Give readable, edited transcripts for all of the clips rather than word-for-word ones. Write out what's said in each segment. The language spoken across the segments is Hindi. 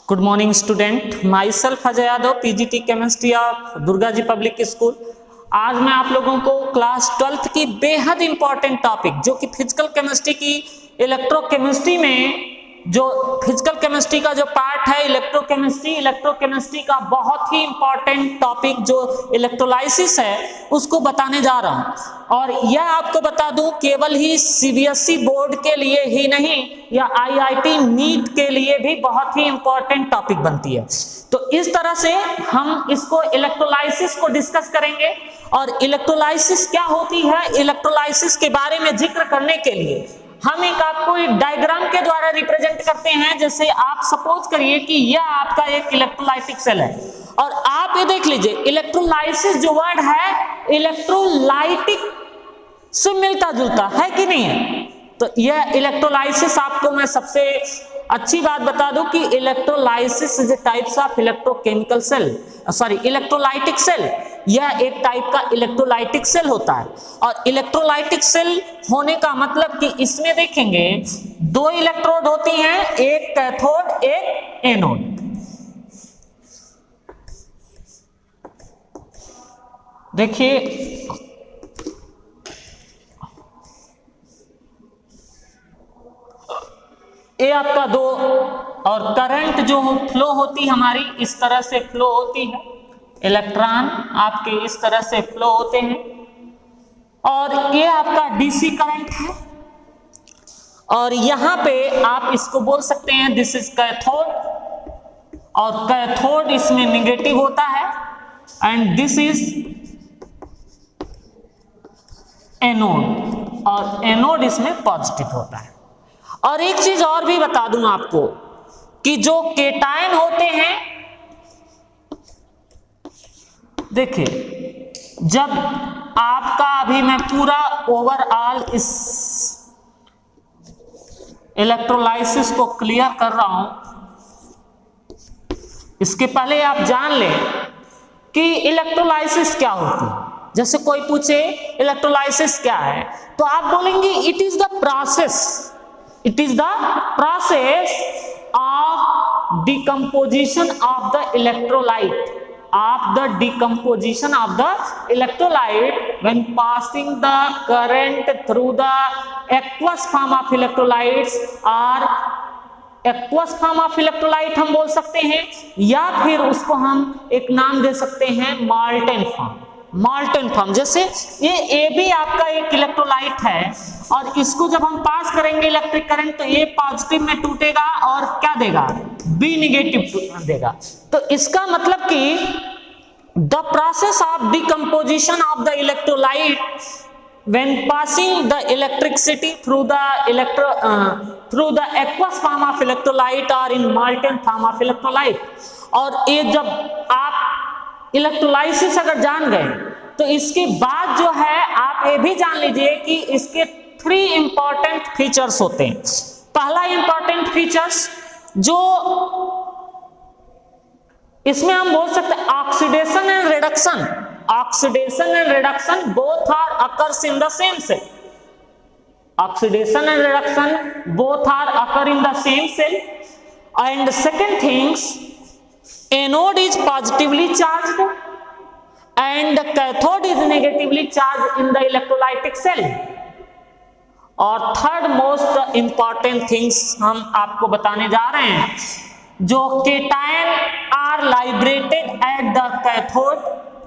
Good morning student, myself Ajay Yadav, PGT chemistry of Durga ji public school. आज मैं आप लोगों को क्लास 12th की बेहद इंपॉर्टेंट टॉपिक जो कि फिजिकल केमिस्ट्री की इलेक्ट्रोकेमिस्ट्री में जो फिजिकल केमिस्ट्री का जो पार्ट है इलेक्ट्रोकेमिस्ट्री का बहुत ही इंपॉर्टेंट टॉपिक जो इलेक्ट्रोलाइसिस है उसको बताने जा रहा हूं। और यह आपको बता दूं केवल ही सीबीएसई बोर्ड के लिए ही नहीं, या आईआईटी नीट के लिए भी बहुत ही इंपॉर्टेंट टॉपिक बनती है। तो इस तरह से हम इसको इलेक्ट्रोलाइसिस को डिस्कस करेंगे। और इलेक्ट्रोलाइसिस क्या होती है, इलेक्ट्रोलाइसिस के बारे में जिक्र करने के लिए हम आपको एक डायग्राम के द्वारा रिप्रेजेंट करते हैं। जैसे आप सपोज करिए कि यह आपका एक इलेक्ट्रोलाइटिक सेल है और आप ये देख लीजिए, इलेक्ट्रोलाइसिस जो वर्ड है इलेक्ट्रोलाइटिक से मिलता जुलता है कि नहीं है। तो यह इलेक्ट्रोलाइसिस आपको मैं सबसे अच्छी बात बता दूं कि electrolysis is a types of electrochemical cell, sorry electrolytic cell. यह एक टाइप का इलेक्ट्रोलाइटिक सेल होता है। और इलेक्ट्रोलाइटिक सेल होने का मतलब कि इसमें देखेंगे दो इलेक्ट्रोड होती हैं, एक कैथोड एक एनोड। देखिए ये आपका दो, और करंट जो फ्लो होती हमारी इस तरह से फ्लो होती है, इलेक्ट्रॉन आपके इस तरह से फ्लो होते हैं। और ये आपका डीसी करंट है। और यहां पे आप इसको बोल सकते हैं दिस इज कैथोड, और कैथोड इसमें नेगेटिव होता है एंड दिस इज एनोड, और एनोड इसमें पॉजिटिव होता है। और एक चीज और भी बता दूं आपको कि जो केटायन होते हैं, देखिए जब आपका अभी मैं पूरा ओवरऑल इस इलेक्ट्रोलाइसिस को क्लियर कर रहा हूं, इसके पहले आप जान लें कि इलेक्ट्रोलाइसिस क्या होती है। जैसे कोई पूछे इलेक्ट्रोलाइसिस क्या है, तो आप बोलेंगे it is the process of decomposition of the electrolyte when passing the current through the aqueous form of electrolytes, or aqueous form of electrolyte हम बोल सकते हैं, या फिर उसको हम एक नाम दे सकते हैं मॉल्टेन फॉर्म। जैसे ये ए भी आपका एक इलेक्ट्रोलाइट है और इसको जब हम पास करेंगे इलेक्ट्रिक करंट, तो ये पॉजिटिव में टूटेगा और क्या देगा, बी निगेटिव देगा। तो इसका मतलब कि the process of decomposition of the electrolyte when passing the electricity through the aqueous form of electrolyte or in molten form of electrolyte। और ये जब आप इलेक्ट्रोलाइसिस अगर जान गए तो इसके बाद जो है आप ये भी जान लीजिए कि इसके 3 इंपॉर्टेंट फीचर्स होते हैं। पहला इंपॉर्टेंट फीचर्स जो इसमें हम बोल सकते हैं oxidation and reduction both are occurs in the same cell. Oxidation and reduction both are occur in the same cell. And second things, anode is positively charged and the cathode is negatively charged in the electrolytic cell। और थर्ड मोस्ट इंपॉर्टेंट थिंग्स हम आपको बताने जा रहे हैं, जो cation are liberated at the cathode.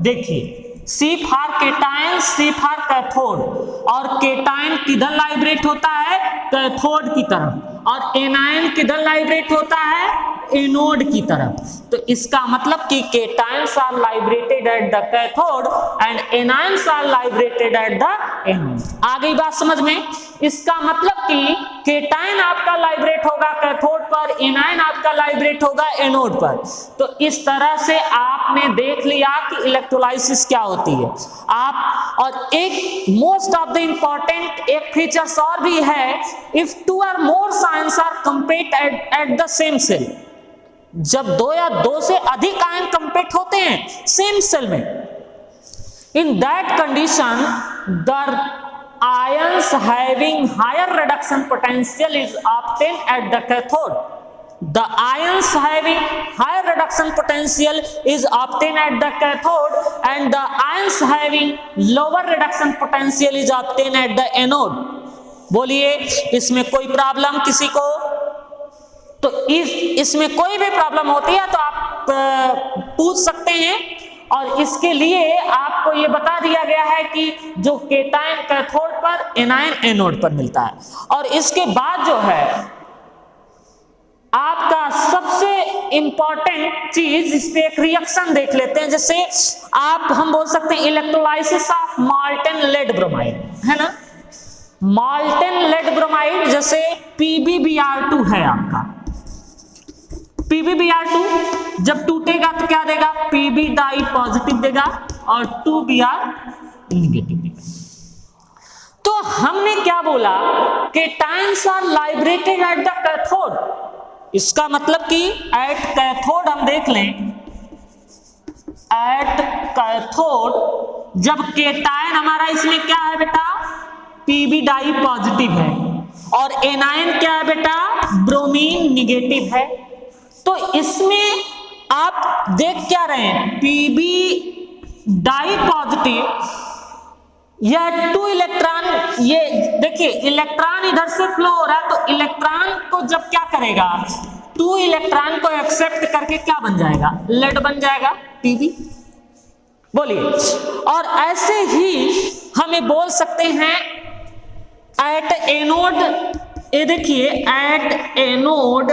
देखिए C for cation, C for cathode. और केटायन किधर लाइब्रेट होता है, कैथोड की तरफ, और एनायन किधर लाइब्रेट होता है, एनोड की तरफ। तो इसका मतलब कि cations are liberated at the cathode and anions are liberated at the anode. आ गई बात समझ में। इसका मतलब कि केटायन आपका लाइब्रेट होगा कैथोड पर, एनायन आपका लाइब्रेट होगा एनोड पर। तो इस तरह से आपने देख लिया कि इलेक्ट्रोलाइसिस क्या होती है आप। और एक मोस्ट ऑफ द इंपॉर्टेंट एक फीचर्स और भी है, if 2 or more ions are compacted at the same cell। जब 2 या 2 से अधिक आयन कंपैक्ट होते हैं सेम सेल में, in that condition the ions having higher reduction potential is obtained at the cathode. the ions having higher reduction potential is obtained at the cathode and the ions having lower reduction potential is obtained at the anode। बोलिए, इसमें कोई प्रॉब्लम किसी को? तो इसमें कोई भी प्रॉब्लम होती है तो आप पूछ सकते हैं, और इसके लिए आपको ये बता दिया गया है कि जो केटायन कैथोड पर, एनायन एनोड पर मिलता है। और इसके बाद जो है आपका सबसे इंपॉर्टेंट चीज, इस पे एक रिएक्शन देख लेते हैं। जैसे हम बोल सकते हैं electrolysis of molten lead bromide, है ना, मॉल्टेन लेड ब्रोमाइड, जैसे PbBr2 है आपका। PbBr2 जब टूटेगा तो क्या देगा? Pb डाई पॉजिटिव देगा और 2Br निगेटिव देगा। तो हमने क्या बोला कि times are liberated at the cathode. इसका मतलब कि एट कैथोड हम देख लें, एट कैथोड जब केटायन हमारा इसमें क्या है बेटा? Pb डाई पॉजिटिव है और एनायन क्या है बेटा? ब्रोमीन निगेटिव है। तो इसमें आप देख क्या रहे हैं? Pb डाई पॉजिटिव या 2 इलेक्ट्रॉन, ये देखिए इलेक्ट्रॉन इधर से फ्लो हो रहा है, तो इलेक्ट्रॉन को जब क्या करेगा? 2 इलेक्ट्रॉन को एक्सेप्ट करके क्या बन जाएगा? लेड बन जाएगा Pb। बोलिए, और ऐसे ही हमें बोल सकते हैं एट एनोड, ये देखिए एट एनोड,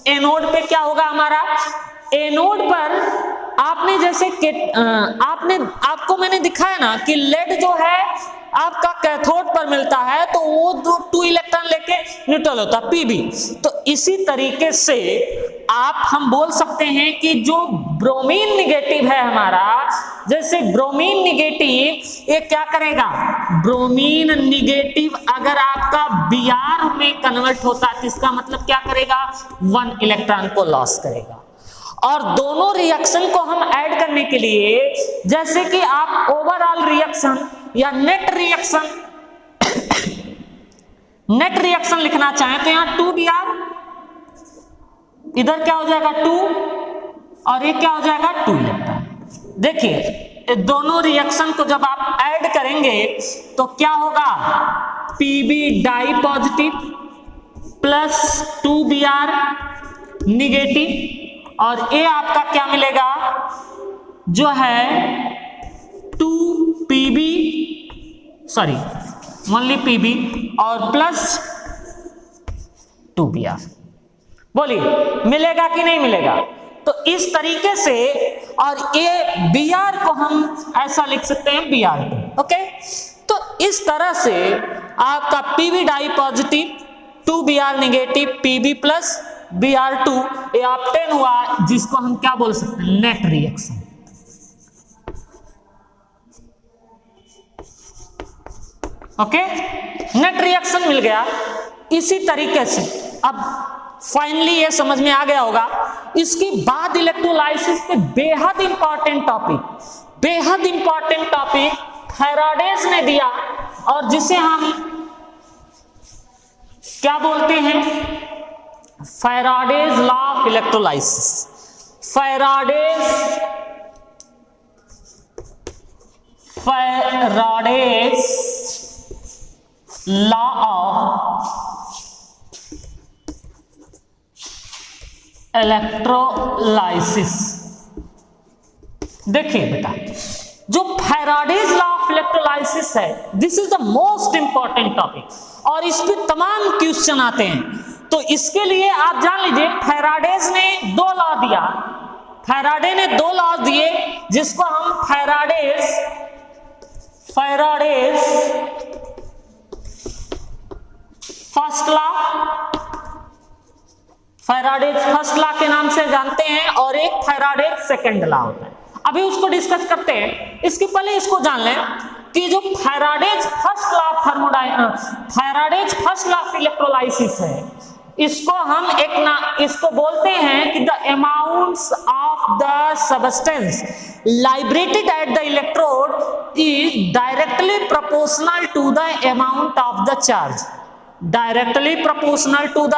एनोड पे क्या होगा हमारा? एनोड पर आपने जैसे आपको मैंने दिखाया ना कि लेड जो है आपका कैथोड पर मिलता है तो वो 2 इलेक्ट्रॉन लेके न्यूट्रल होता है Pb। तो इसी तरीके से हम बोल सकते हैं कि जो ब्रोमीन निगेटिव है हमारा, जैसे ब्रोमीन निगेटिव ये क्या करेगा? ब्रोमीन निगेटिव अगर आपका Br में कन्वर्ट होता है तो इसका मतलब क्या करेगा? 1 इलेक्ट्रॉन को लॉस करेगा। और दोनों रिएक्शन को हम ऐड करने के लिए, जैसे कि आप ओवरऑल रिएक्शन या नेट रिएक्शन लिखना चाहें तो यहां 2Br, इधर क्या हो जाएगा 2 और ये क्या हो जाएगा 2 इलेक्ट्रॉन। देखिए दोनों रिएक्शन को जब आप ऐड करेंगे तो क्या होगा? Pb di positive plus 2Br negative, और ये आपका क्या मिलेगा? जो है 2Pb, सॉरी ओनली Pb और प्लस 2Br। बोलिए मिलेगा कि नहीं मिलेगा? तो इस तरीके से, और ये Br को हम ऐसा लिख सकते हैं Br2। ओके, तो इस तरह से आपका Pb di positive, 2Br negative, Pb plus Br2 ये ऑब्टेन हुआ, जिसको हम क्या बोल सकते हैं? Net reaction. Okay, net reaction मिल गया। इसी तरीके से अब फाइनली ये समझ में आ गया होगा। इसके बाद इलेक्ट्रोलाइसिस पे बेहद इंपॉर्टेंट टॉपिक फैराडेज ने दिया, और जिसे हम क्या बोलते हैं? Faraday's law of electrolysis. Faraday's law of electrolysis. देखिए बेटा, जो फैराडेज लॉ ऑफ इलेक्ट्रोलाइसिस है, this is the most important topic, और इस पे तमाम क्वेश्चन आते हैं। तो इसके लिए आप जान लीजिए फैराडेज ने 2 लॉ दिया। फैराडे ने 2 लॉ दिए, जिसको हम फैराडेज फर्स्ट लॉ के नाम से जानते हैं, और एक फैराडेज सेकंड लॉ होता है। अभी उसको डिस्कस करते हैं। इसके पहले इसको जान लें कि जो Faraday's first law of electrolysis है, इसको हम इसको बोलते हैं कि the amounts of the substance liberated at the electrode is directly proportional to the amount of the charge. Directly proportional to the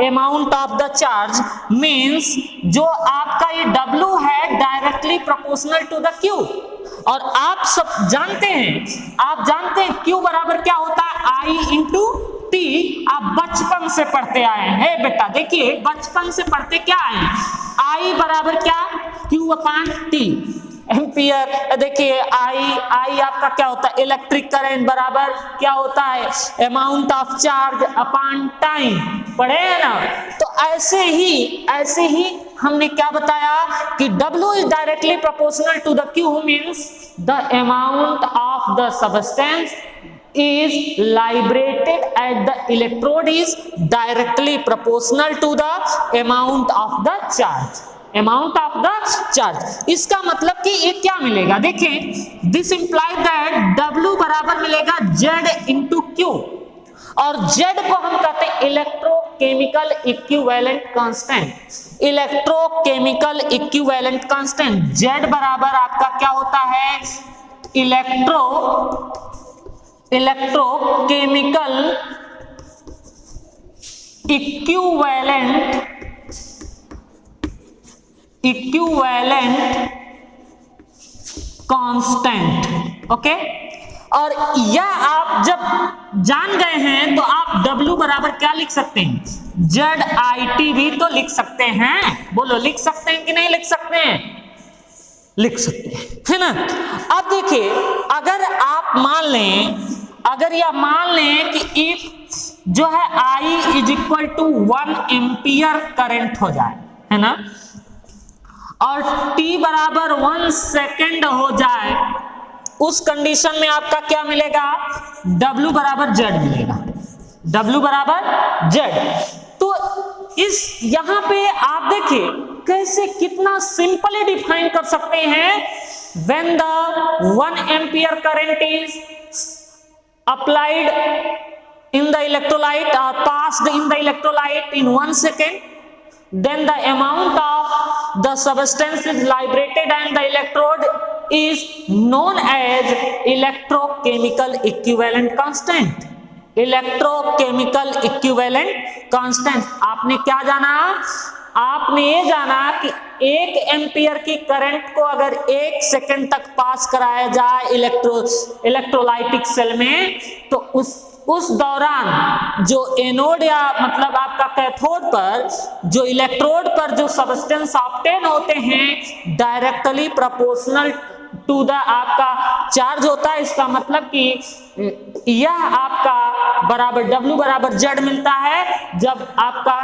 amount of the charge means जो आपका ये W है directly proportional to the Q। और आप सब जानते हैं Q बराबर क्या होता है, I इंटू T। आप बचपन से पढ़ते आए हैं बेटा, देखिए बचपन से पढ़ते क्या आए, I बराबर क्या, Q अपान T एम्पियर। देखिए आई आपका क्या होता है, इलेक्ट्रिक करंट बराबर क्या होता है, amount of charge upon time, पढ़े हैं ना। तो ऐसे ही हमने क्या बताया कि W is directly proportional to the Q means the amount of the substance is liberated at the electrode is directly proportional to the amount of the charge, amount of the charge। इसका मतलब कि ये क्या मिलेगा, देखें दिस इंप्लाई दैट W बराबर मिलेगा Z इंटू Q, और Z को हम कहते हैं electrochemical equivalent constant. Electrochemical equivalent constant Z बराबर आपका क्या होता है, इलेक्ट्रोकेमिकल इक्विवेलेंट कांस्टेंट। ओके, और यह आप जब जान गए हैं तो आप W बराबर क्या लिख सकते हैं, ZIT भी तो लिख सकते हैं। बोलो लिख सकते हैं कि नहीं लिख सकते हैं, लिख सकते हैं, है ना। अब देखिए अगर आप मान लें, अगर यह मान लें कि इफ जो है I is equal to 1 ampere current हो जाए, है ना, और T बराबर 1 सेकेंड हो जाए, उस कंडीशन में आपका क्या मिलेगा, W बराबर Z मिलेगा, W बराबर Z। तो इस यहां पे आप देखिए कैसे कितना सिंपली डिफाइन कर सकते हैं, when the 1 ampere current is applied in the electrolyte or passed in the electrolyte in 1 second, then the amount of the substance is liberated and the electrode is known as electrochemical equivalent constant। Electrochemical equivalent constant. आपने क्या जाना, आपने ये जाना कि 1 एम्पियर की करंट को अगर 1 सेकंड तक पास कराया जाए इलेक्ट्रोलाइटिक सेल में, तो उस दौरान जो एनोड या मतलब आपका कैथोड पर जो इलेक्ट्रोड पर जो सब्सटेंस ऑब्टेन होते हैं डायरेक्टली प्रोपोर्शनल टू द आपका चार्ज होता है। इसका मतलब कि यह आपका बराबर W बराबर Z मिलता है जब आपका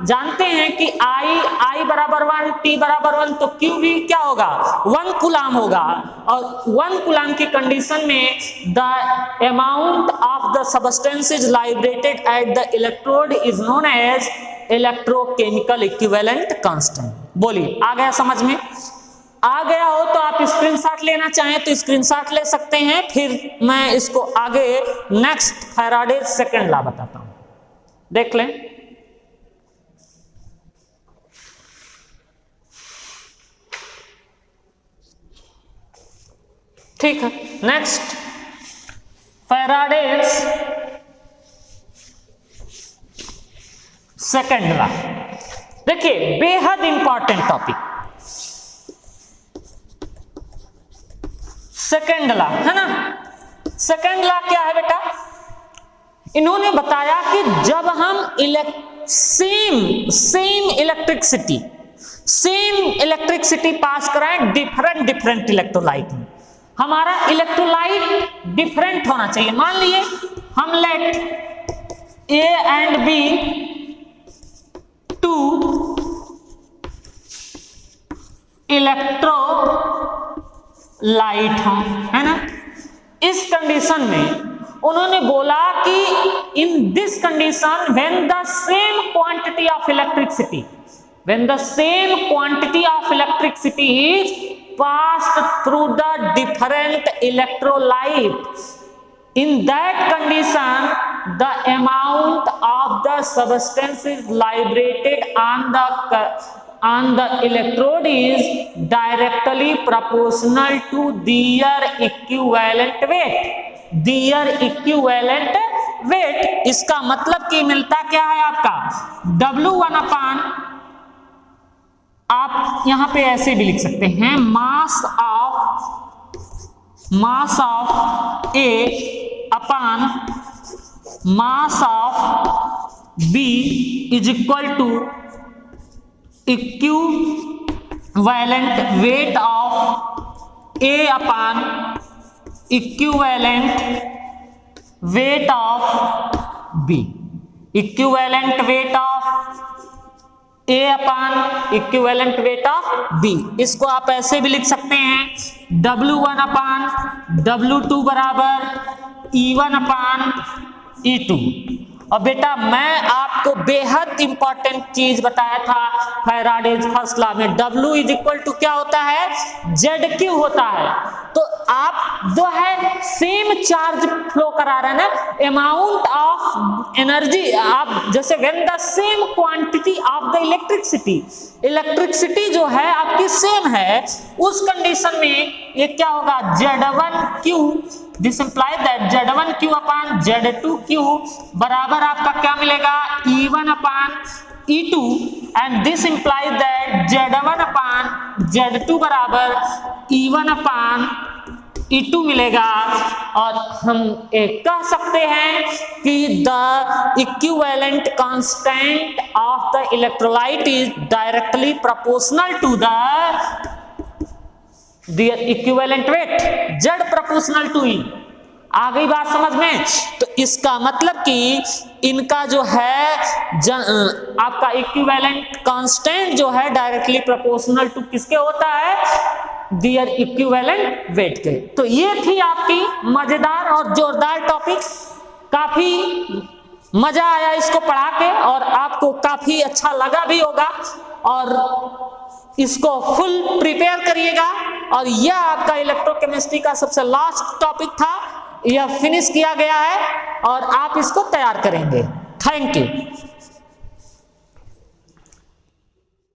जानते हैं कि I बराबर 1, T बराबर 1, तो Q भी क्या होगा, 1 कूलाम होगा, और 1 कूलाम की कंडीशन में the amount of the substance is liberated at the electrode is known as electrochemical equivalent constant. बोलिए आ गया समझ में, आ गया हो तो आप स्क्रीनशॉट लेना चाहें तो स्क्रीनशॉट ले सकते हैं, फिर मैं इसको आगे नेक्स्ट फैराडे सेकंड लॉ बताता हूं, देख लें। ठीक है, नेक्स्ट फैराडेज सेकंड लॉ। देखिए बेहद इंपॉर्टेंट टॉपिक सेकंड लॉ, है ना। सेकंड लॉ क्या है बेटा, इन्होंने बताया कि जब हम सेम इलेक्ट्रिसिटी पास कराएं डिफरेंट इलेक्ट्रोलाइट में, हमारा इलेक्ट्रोलाइट डिफरेंट होना चाहिए। मान लिए हम let A and B two electrolyte हो, है ना। इस कंडीशन में उन्होंने बोला कि in this condition when the same quantity of electricity is passed through the different electrolyte, in that condition the amount of the substance is liberated on the electrode is directly proportional to their equivalent weight, their equivalent weight, इसका मतलब कि मिलता क्या है आपका W1 अपान, आप यहां पे ऐसे भी लिख सकते हैं mass of A upon mass of B is equal to equivalent weight of A upon equivalent weight of B, equivalent weight of A upon equivalent weight of B. इसको आप ऐसे भी लिख सकते हैं W1 अपान W2 बराबर E1 अपान E2। और बेटा मैं आपको बेहद इंपॉर्टेंट चीज बताया था फैराडेज फर्स्ट लॉ में, W इज इक्वल टू क्या होता है ZQ होता है। तो आप जो है सेम चार्ज फ्लो करा रहे हैं ना, अमाउंट ऑफ एनर्जी, आप जैसे when the same quantity of the electricity जो है आपकी सेम है, उस कंडीशन में ये क्या होगा Z1Q, this implies that Z1Q upon Z2Q बराबर आपका क्या मिलेगा E1 upon E2, and this implies that Z1 upon Z2 बराबर E1 अपान E2 मिलेगा। और हम एक कह सकते हैं कि the equivalent constant of the electrolyte is directly proportional to the equivalent weight, Z proportional to E। आ गई बात समझ में? तो इसका मतलब कि इनका जो है आपका इक्विवेलेंट कांस्टेंट जो है डायरेक्टली प्रोपोर्शनल टू किसके होता है, दियर इक्विवेलेंट वेट के। तो ये थी आपकी मजेदार और जोरदार टॉपिक, काफी मजा आया इसको पढ़ा के और आपको काफी अच्छा लगा भी होगा, और इसको फुल प्रिपेयर करिएगा। और यह आपका इलेक्ट्रोकेमिस्ट्री का सबसे लास्ट टॉपिक था, यह फिनिश किया गया है और आप इसको तैयार करेंगे। Thank you.